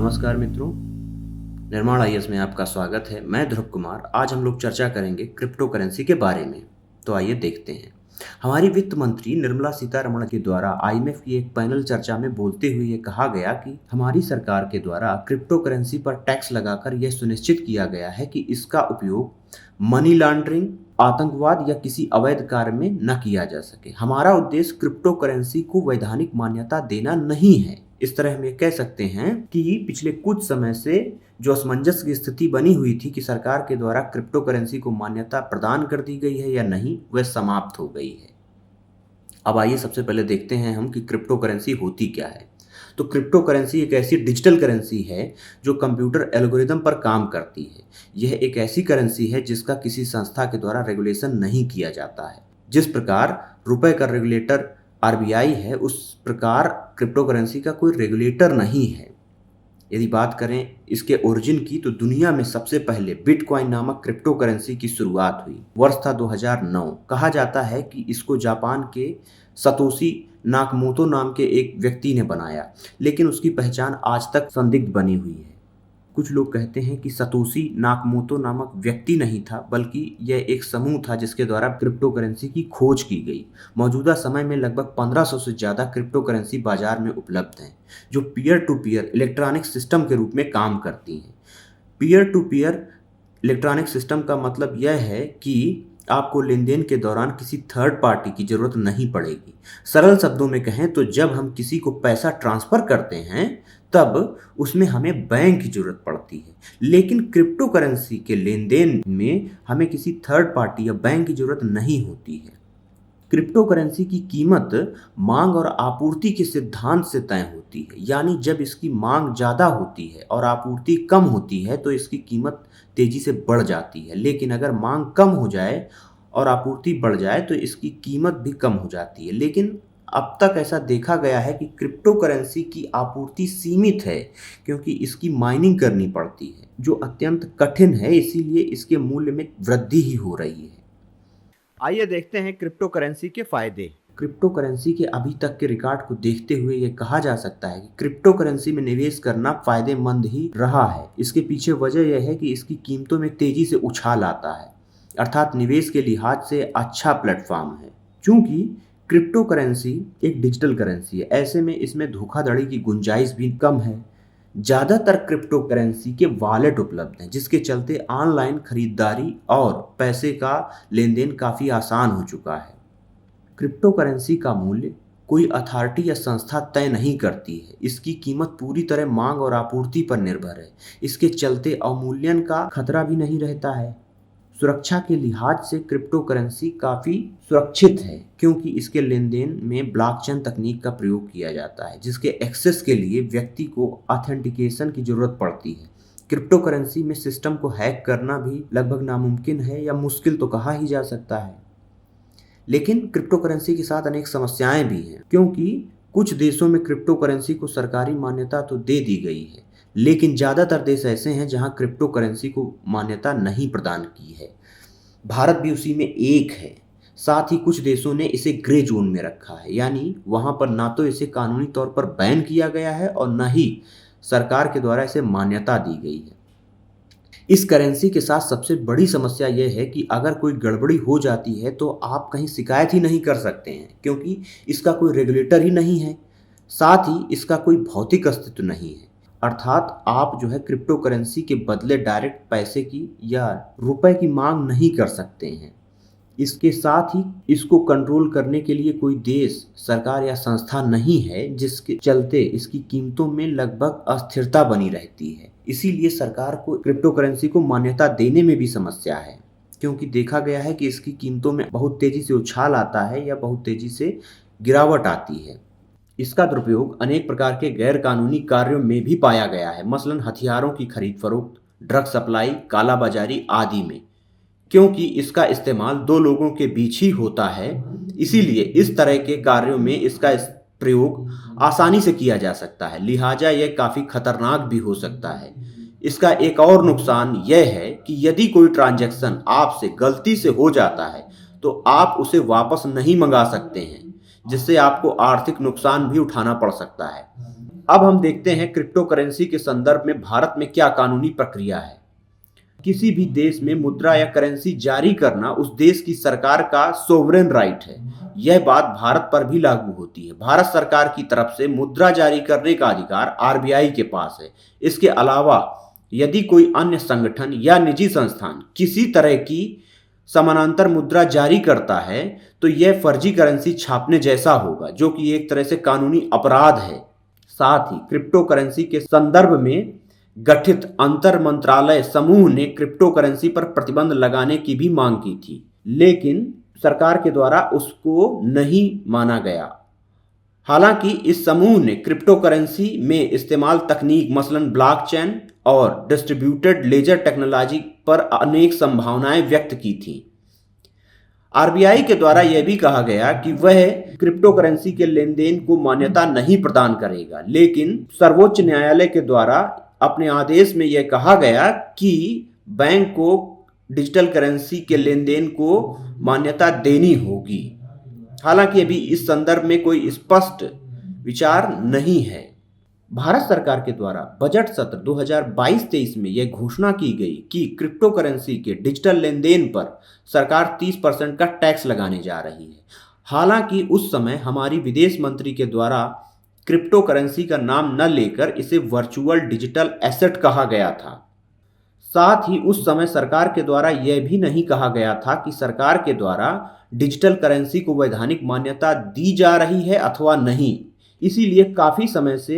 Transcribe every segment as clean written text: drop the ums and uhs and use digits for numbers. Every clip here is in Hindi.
नमस्कार मित्रों, निर्माण आईएएस में आपका स्वागत है। मैं ध्रुव कुमार। आज हम लोग चर्चा करेंगे क्रिप्टो करेंसी के बारे में। तो आइए देखते हैं। हमारी वित्त मंत्री निर्मला सीतारमण के द्वारा आईएमएफ की एक पैनल चर्चा में बोलते हुए ये कहा गया कि हमारी सरकार के द्वारा क्रिप्टो करेंसी पर टैक्स लगाकर यह सुनिश्चित किया गया है कि इसका उपयोग मनी लॉन्ड्रिंग, आतंकवाद या किसी अवैध कार्य में न किया जा सके। हमारा उद्देश्य क्रिप्टो करेंसी को वैधानिक मान्यता देना नहीं है। इस तरह हम ये कह सकते हैं कि पिछले कुछ समय से जो असमंजस की स्थिति बनी हुई थी कि सरकार के द्वारा क्रिप्टो करेंसी को मान्यता प्रदान कर दी गई है या नहीं, वह समाप्त हो गई है। अब आइए सबसे पहले देखते हैं हम कि क्रिप्टो करेंसी होती क्या है। तो क्रिप्टो करेंसी एक ऐसी डिजिटल करेंसी है जो कंप्यूटर एल्गोरिदम पर काम करती है। यह एक ऐसी करेंसी है जिसका किसी संस्था के द्वारा रेगुलेशन नहीं किया जाता है। जिस प्रकार रुपए का रेगुलेटर आरबीआई है, उस प्रकार क्रिप्टो करेंसी का कोई रेगुलेटर नहीं है। यदि बात करें इसके ओरिजिन की, तो दुनिया में सबसे पहले बिटकॉइन नामक क्रिप्टो करेंसी की शुरुआत हुई। वर्ष था 2009। कहा जाता है कि इसको जापान के सतोशी नाकमोतो नाम के एक व्यक्ति ने बनाया, लेकिन उसकी पहचान आज तक संदिग्ध बनी हुई है। कुछ लोग कहते हैं कि सतोशी नाकमोतो नामक व्यक्ति नहीं था, बल्कि यह एक समूह था जिसके द्वारा क्रिप्टो करेंसी की खोज की गई। मौजूदा समय में लगभग 1500 से ज़्यादा क्रिप्टो करेंसी बाजार में उपलब्ध हैं, जो peer to peer electronic system के रूप में काम करती हैं। Peer to peer electronic system का मतलब यह है कि आपको लेन देन के दौरान किसी थर्ड पार्टी की ज़रूरत नहीं पड़ेगी। सरल शब्दों में कहें तो जब हम किसी को पैसा ट्रांसफ़र करते हैं तब उसमें हमें बैंक की ज़रूरत पड़ती है, लेकिन क्रिप्टो करेंसी के लेन देन में हमें किसी थर्ड पार्टी या बैंक की ज़रूरत नहीं होती है। क्रिप्टो करेंसी की कीमत मांग और आपूर्ति के सिद्धांत से तय होती है, यानी जब इसकी मांग ज़्यादा होती है और आपूर्ति कम होती है तो इसकी कीमत तेज़ी से बढ़ जाती है, लेकिन अगर मांग कम हो जाए और आपूर्ति बढ़ जाए तो इसकी कीमत भी कम हो जाती है। लेकिन अब तक ऐसा देखा गया है कि क्रिप्टो करेंसी की आपूर्ति सीमित है, क्योंकि इसकी माइनिंग करनी पड़ती है जो अत्यंत कठिन है, इसीलिए इसके मूल्य में वृद्धि ही हो रही है। आइए देखते हैं क्रिप्टो करेंसी के फायदे। क्रिप्टो करेंसी के अभी तक के रिकॉर्ड को देखते हुए ये कहा जा सकता है कि क्रिप्टो करेंसी में निवेश करना फायदेमंद ही रहा है। इसके पीछे वजह यह है कि इसकी कीमतों में तेजी से उछाल आता है, अर्थात निवेश के लिहाज से अच्छा प्लेटफॉर्म है। चूंकि क्रिप्टो करेंसी एक डिजिटल करेंसी है, ऐसे में इसमें धोखाधड़ी की गुंजाइश भी कम है। ज़्यादातर क्रिप्टो करेंसी के वॉलेट उपलब्ध हैं, जिसके चलते ऑनलाइन खरीदारी और पैसे का लेन देन काफ़ी आसान हो चुका है। क्रिप्टो करेंसी का मूल्य कोई अथॉरिटी या संस्था तय नहीं करती है। इसकी कीमत पूरी तरह मांग और आपूर्ति पर निर्भर है। इसके चलते अवमूल्यन का खतरा भी नहीं रहता है। सुरक्षा के लिहाज से क्रिप्टो करेंसी काफ़ी सुरक्षित है, क्योंकि इसके लेन देन में ब्लॉकचेन तकनीक का प्रयोग किया जाता है, जिसके एक्सेस के लिए व्यक्ति को ऑथेंटिकेशन की ज़रूरत पड़ती है। क्रिप्टो करेंसी में सिस्टम को हैक करना भी लगभग नामुमकिन है, या मुश्किल तो कहा ही जा सकता है। लेकिन क्रिप्टो करेंसी के साथ अनेक समस्याएं भी हैं, क्योंकि कुछ देशों में क्रिप्टो करेंसी को सरकारी मान्यता तो दे दी गई है, लेकिन ज़्यादातर देश ऐसे हैं जहां क्रिप्टो करेंसी को मान्यता नहीं प्रदान की है। भारत भी उसी में एक है। साथ ही कुछ देशों ने इसे ग्रे जोन में रखा है, यानी वहां पर ना तो इसे कानूनी तौर पर बैन किया गया है और न ही सरकार के द्वारा इसे मान्यता दी गई है। इस करेंसी के साथ सबसे बड़ी समस्या यह है कि अगर कोई गड़बड़ी हो जाती है तो आप कहीं शिकायत ही नहीं कर सकते हैं, क्योंकि इसका कोई रेगुलेटर ही नहीं है। साथ ही इसका कोई भौतिक अस्तित्व नहीं है, अर्थात आप जो है क्रिप्टो करेंसी के बदले डायरेक्ट पैसे की या रुपए की मांग नहीं कर सकते हैं। इसके साथ ही इसको कंट्रोल करने के लिए कोई देश, सरकार या संस्था नहीं है, जिसके चलते इसकी कीमतों में लगभग अस्थिरता बनी रहती है। इसीलिए सरकार को क्रिप्टो करेंसी को मान्यता देने में भी समस्या है, क्योंकि देखा गया है कि इसकी कीमतों में बहुत तेज़ी से उछाल आता है या बहुत तेज़ी से गिरावट आती है। इसका दुरुपयोग अनेक प्रकार के गैर कानूनी कार्यों में भी पाया गया है, मसलन हथियारों की खरीद फरोख्त, ड्रग सप्लाई, कालाबाजारी आदि में। क्योंकि इसका इस्तेमाल दो लोगों के बीच ही होता है, इसीलिए इस तरह के कार्यों में इसका प्रयोग आसानी से किया जा सकता है, लिहाजा यह काफ़ी खतरनाक भी हो सकता है। इसका एक और नुकसान यह है कि यदि कोई ट्रांजैक्शन आपसे गलती से हो जाता है तो आप उसे वापस नहीं मंगा सकते हैं, जिससे आपको आर्थिक नुकसान भी उठाना पड़ सकता है। अब हम देखते हैं क्रिप्टो करेंसी के संदर्भ में भारत में क्या कानूनी प्रक्रिया है। किसी भी देश में मुद्रा या करेंसी जारी करना उस देश की सरकार का सोवरेन राइट है। यह बात भारत पर भी लागू होती है। भारत सरकार की तरफ से मुद्रा जारी करने का अधिकार आरबीआई के पास है। इसके अलावा यदि कोई अन्य संगठन या निजी संस्थान किसी तरह की समानांतर मुद्रा जारी करता है तो यह फर्जी करेंसी छापने जैसा होगा, जो कि एक तरह से कानूनी अपराध है। साथ ही क्रिप्टो करेंसी के संदर्भ में गठित अंतर मंत्रालय समूह ने क्रिप्टो करेंसी पर प्रतिबंध लगाने की भी मांग की थी, लेकिन सरकार के द्वारा उसको नहीं माना गया। हालांकि इस समूह ने क्रिप्टो करेंसी में इस्तेमाल तकनीक मसलन ब्लॉकचेन और डिस्ट्रीब्यूटेड लेजर टेक्नोलॉजी पर अनेक संभावनाएं व्यक्त की थी। आरबीआई के द्वारा यह भी कहा गया कि वह क्रिप्टो करेंसी के लेन देन को मान्यता नहीं प्रदान करेगा, लेकिन सर्वोच्च न्यायालय के द्वारा अपने आदेश में यह कहा गया कि बैंक को डिजिटल करेंसी के लेन देन को मान्यता देनी होगी। हालांकि अभी इस संदर्भ में कोई स्पष्ट विचार नहीं है। भारत सरकार के द्वारा बजट सत्र 2022-23 में यह घोषणा की गई कि क्रिप्टो करेंसी के डिजिटल लेन देन पर सरकार 30% का टैक्स लगाने जा रही है। हालांकि उस समय हमारी विदेश मंत्री के द्वारा क्रिप्टो करेंसी का नाम न लेकर इसे वर्चुअल डिजिटल एसेट कहा गया था। साथ ही उस समय सरकार के द्वारा यह भी नहीं कहा गया था कि सरकार के द्वारा डिजिटल करेंसी को वैधानिक मान्यता दी जा रही है अथवा नहीं। इसीलिए काफी समय से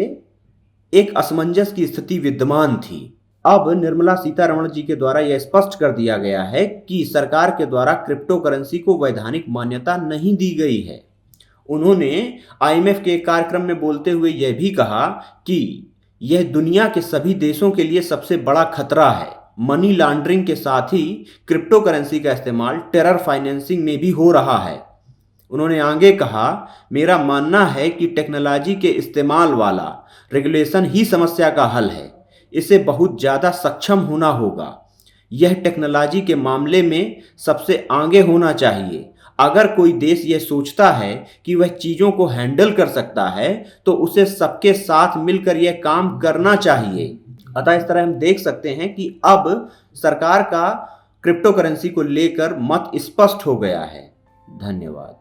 एक असमंजस की स्थिति विद्यमान थी। अब निर्मला सीतारमण जी के द्वारा यह स्पष्ट कर दिया गया है कि सरकार के द्वारा क्रिप्टो करेंसी को वैधानिक मान्यता नहीं दी गई है। उन्होंने आईएमएफ के कार्यक्रम में बोलते हुए यह भी कहा कि यह दुनिया के सभी देशों के लिए सबसे बड़ा खतरा है। मनी लॉन्ड्रिंग के साथ ही क्रिप्टो करेंसी का इस्तेमाल टेरर फाइनेंसिंग में भी हो रहा है। उन्होंने आगे कहा, मेरा मानना है कि टेक्नोलॉजी के इस्तेमाल वाला रेगुलेशन ही समस्या का हल है। इसे बहुत ज़्यादा सक्षम होना होगा। यह टेक्नोलॉजी के मामले में सबसे आगे होना चाहिए। अगर कोई देश यह सोचता है कि वह चीज़ों को हैंडल कर सकता है तो उसे सबके साथ मिलकर यह काम करना चाहिए। अतः इस तरह हम देख सकते हैं कि अब सरकार का क्रिप्टो करेंसी को लेकर मत स्पष्ट हो गया है। धन्यवाद।